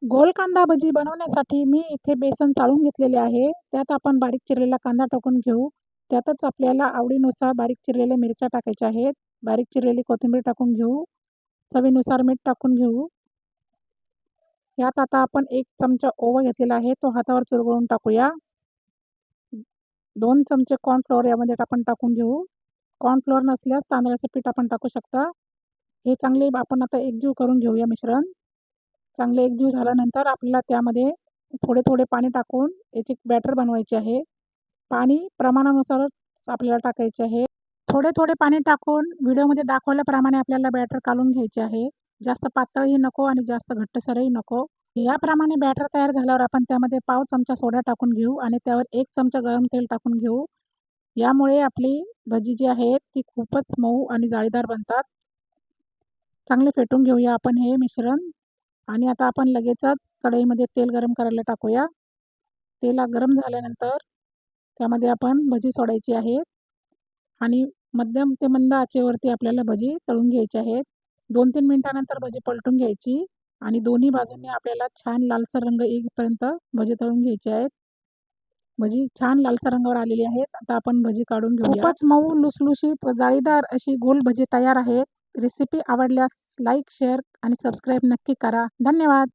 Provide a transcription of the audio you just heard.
गोल कांदा भजी बनवण्यासाठी मी इथे बेसन चाळून घेतलेले आहे. त्यात आपण बारीक चिरलेला कांदा टाकून घेऊ. त्यातच आपल्याला आवडीनुसार बारीक चिरलेल्या मिरच्या टाकायच्या आहेत. बारीक चिरलेली कोथिंबीर टाकून घेऊ. चवीनुसार मीठ टाकून घेऊ. यात आता आपण 1 चमचा ओवा घेतलेला आहे, तो हातावर चुरगळून टाकूया. 2 चमचे कॉर्नफ्लोअर यामध्ये आपण टाकून घेऊ. कॉर्नफ्लोअर नसल्यास तांदळाचं पीठ आपण टाकू शकता. हे चांगले आपण आता एकजीव करून घेऊया मिश्रण. चांगले एकजीव झाल्यानंतर आपल्याला त्यामध्ये थोडे पाणी टाकून याची बॅटर बनवायची आहे. पाणी प्रमाणानुसारच आपल्याला टाकायचे आहे. थोडे पाणी टाकून व्हिडिओमध्ये दाखवल्याप्रमाणे आपल्याला बॅटर काढून घ्यायचे आहे. जास्त पातळही नको आणि जास्त घट्टसरही नको. याप्रमाणे बॅटर तयार झाल्यावर आपण त्यामध्ये पाव चमचा सोडा टाकून घेऊ आणि त्यावर 1 चमचा गरम तेल टाकून घेऊ. यामुळे आपली भजी जी आहेत ती खूपच मऊ आणि जाळीदार बनतात. चांगले फेटून घेऊया आपण हे मिश्रण आणि आता आपण लगेचच कढईमध्ये तेल गरम करायला टाकूया. तेल गरम झाल्यानंतर त्यामध्ये आपण भजी सोडायची आहे आणि मध्यम ते मंद आचेवरती आपल्याला भजी तळून घ्यायची आहेत. 2-3 मिनिटानंतर भजी पलटून घ्यायची आणि दोन्ही बाजूंनी आपल्याला छान लालसर रंग येईपर्यंत भजी तळून घ्यायची आहेत. भजी छान लालसर रंगावर आलेली आहेत. आता आपण भजी काढून घेऊया. खूपच मऊ, लुसलुशीत व जाळीदार अशी गोल भजी तयार आहेत. रेसिपी आवडल्यास लाईक, शेअर आणि सबस्क्राईब नक्की करा. धन्यवाद.